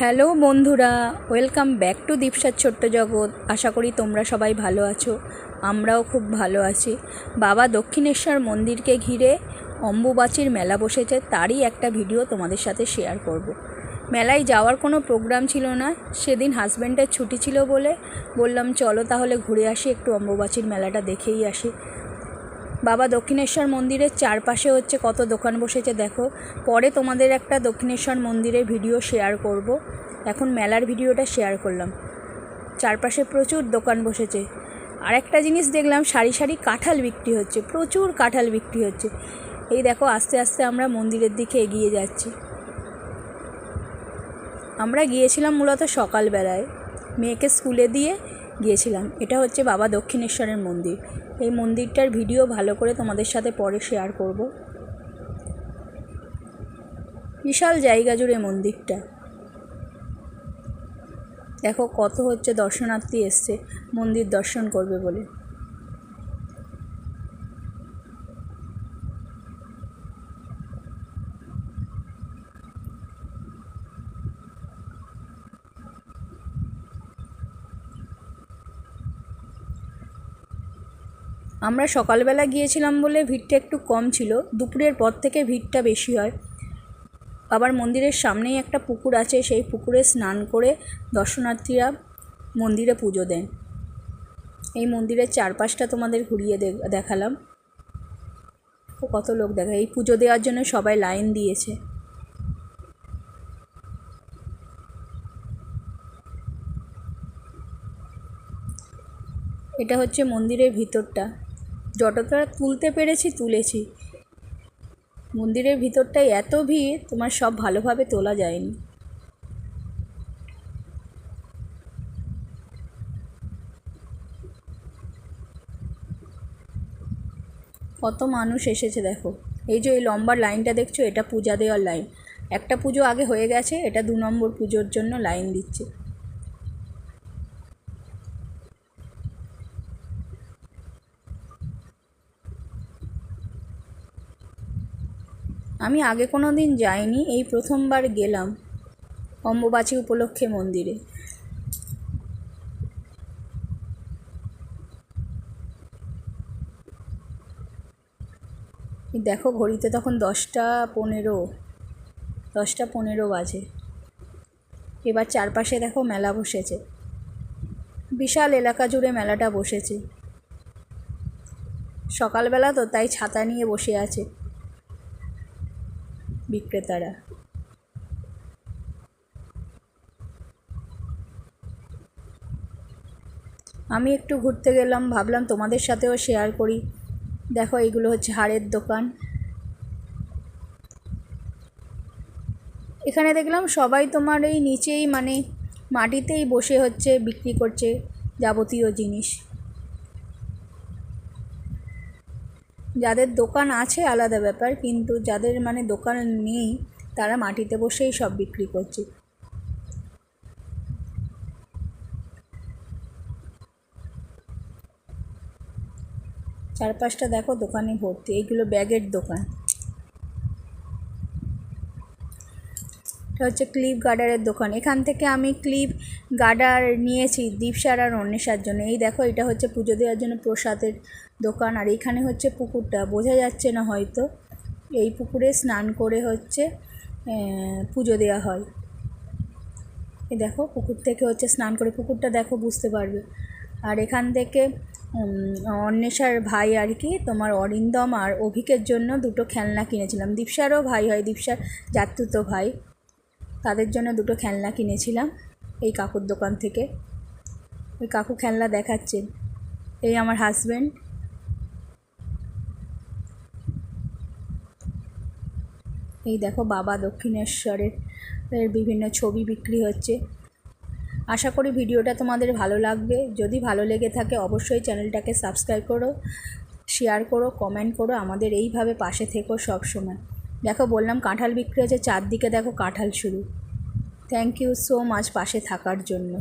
Hello বন্ধুরা, welcome back to দীপসার ছোট্ট জগৎ। আশা করি তোমরা সবাই ভালো আছো, আমরাও খুব ভালো আছি। বাবা দক্ষিণেশ্বর মন্দিরকে ঘিরে অম্বুবাচীর মেলা বসেছে, তারই একটা ভিডিও তোমাদের সাথে শেয়ার করব। মেলায় যাওয়ার কোনো প্রোগ্রাম ছিল না, সেদিন হাজব্যান্ডের ছুটি ছিল বলে বললাম চলো তাহলে ঘুরে আসি, একটু অম্বুবাচীর মেলাটা দেখেই আসি। বাবা দক্ষিণেশ্বর মন্দিরের চারপাশে হচ্ছে কত দোকান বসেছে দেখো। পরে তোমাদের একটা দক্ষিণেশ্বর মন্দিরের ভিডিও শেয়ার করব, এখন মেলার ভিডিওটা শেয়ার করলাম। চারপাশে প্রচুর দোকান বসেছে। আর একটা জিনিস দেখলাম, সারি সারি কাঁঠাল বিক্রি হচ্ছে, প্রচুর কাঁঠাল বিক্রি হচ্ছে। এই দেখো আস্তে আস্তে আমরা মন্দিরের দিকে এগিয়ে যাচ্ছি। আমরা গিয়েছিলাম মূলত সকালবেলায়, মেয়েকে স্কুলে দিয়ে গিয়েছিলাম। এটা হচ্ছে বাবা দক্ষিণেশ্বরের মন্দির। এই মন্দিরটার ভিডিও ভালো করে তোমাদের সাথে পরে শেয়ার করব। বিশাল জায়গা জুড়ে মন্দিরটা। দেখো কত হচ্ছে দর্শনার্থী এসছে মন্দির দর্শন করবে বলে। আমরা সকালবেলা গিয়েছিলাম বলে ভিড়টা একটু কম ছিল, দুপুরের পর থেকে ভিড়টা বেশি হয়। আবার মন্দিরের সামনেই একটা পুকুর আছে, সেই পুকুরে স্নান করে দর্শনার্থীরা মন্দিরে পুজো দেন। এই মন্দিরের চারপাশটা তোমাদের ঘুরিয়ে দেখালাম। কত লোক দেখা, এই পুজো দেওয়ার জন্য সবাই লাইন দিয়েছে। এটা হচ্ছে মন্দিরের ভিতরটা, যতটা তুলতে পেরেছি তুলেছি। মন্দিরের ভিতরটায় এত ভিড়, তোমার সব ভালোভাবে তোলা যায়নি। কত মানুষ এসেছে দেখো। এই যে এই লম্বা লাইনটা দেখছো, এটা পূজা দেওয়ার লাইন। একটা পুজো আগে হয়ে গেছে, এটা 2 নম্বর পুজোর জন্য লাইন দিচ্ছে। আমি আগে কোনো দিন যাইনি, এই প্রথমবার গেলাম অম্বুবাচী উপলক্ষে মন্দিরে। দেখো ঘড়িতে তখন 10টা 15 বাজে। এবার চারপাশে দেখো মেলা বসেছে, বিশাল এলাকা জুড়ে মেলাটা বসেছে। সকালবেলা তো, তাই ছাতা নিয়ে বসে আছে বিক্রেতারা। আমি একটু ঘুরতে গেলাম, ভাবলাম তোমাদের সাথেও শেয়ার করি। দেখো এইগুলো হচ্ছে হাড়ের দোকান। এখানে দেখলাম সবাই তোমার এই নিচেই মানে মাটিতেই বসে হচ্ছে বিক্রি করছে যাবতীয় জিনিস। যাদের দোকান আছে আলাদা ব্যাপার, কিন্তু যাদের মানে দোকান নেই তারা মাটিতে বসেই সব বিক্রি করছে। চারপাশটা দেখো দোকানে ভর্তি, এইগুলো ব্যাগের দোকান। এটা হচ্ছে ক্লিপ গার্ডারের দোকান। এখান থেকে আমি ক্লিপ গার্ডার নিয়েছি দীপসার আর অন্বেষার জন্য। এই দেখো এটা হচ্ছে পুজো দেওয়ার জন্য প্রসাদের দোকান। আর এইখানে হচ্ছে পুকুরটা, বোঝা যাচ্ছে না হয়তো, এই পুকুরে স্নান করে হচ্ছে পুজো দেওয়া হয়। এই দেখো পুকুর থেকে হচ্ছে স্নান করে, পুকুরটা দেখো বুঝতে পারবে। আর এখান থেকে অন্বেষার ভাই আর কি তোমার অরিন্দম আর অভিকের জন্য 2টো খেলনা কিনেছিলাম। দীপসারও ভাই হয়, দীপসার জাতুতো ভাই, তাদের জন্য 2টো খেলনা কিনেছিলাম এই কাকুর দোকান থেকে। ওই কাকু খেলনা দেখাচ্ছেন। এই আমার হাজব্যান্ড। এই দেখো বাবা দক্ষিণেশ্বরের বিভিন্ন ছবি বিক্রি হচ্ছে। আশা করি ভিডিওটা তোমাদের ভালো লাগবে। যদি ভালো লেগে থাকে অবশ্যই চ্যানেলটাকে সাবস্ক্রাইব করো, শেয়ার করো, কমেন্ট করো, আমাদের এইভাবে পাশে থেকো সব সময়। দেখো বললাম কাঁঠাল বিক্রি হচ্ছে, চারদিকে দেখো কাঁঠাল শুরু। থ্যাংক ইউ সো মাচ পাশে থাকার জন্য।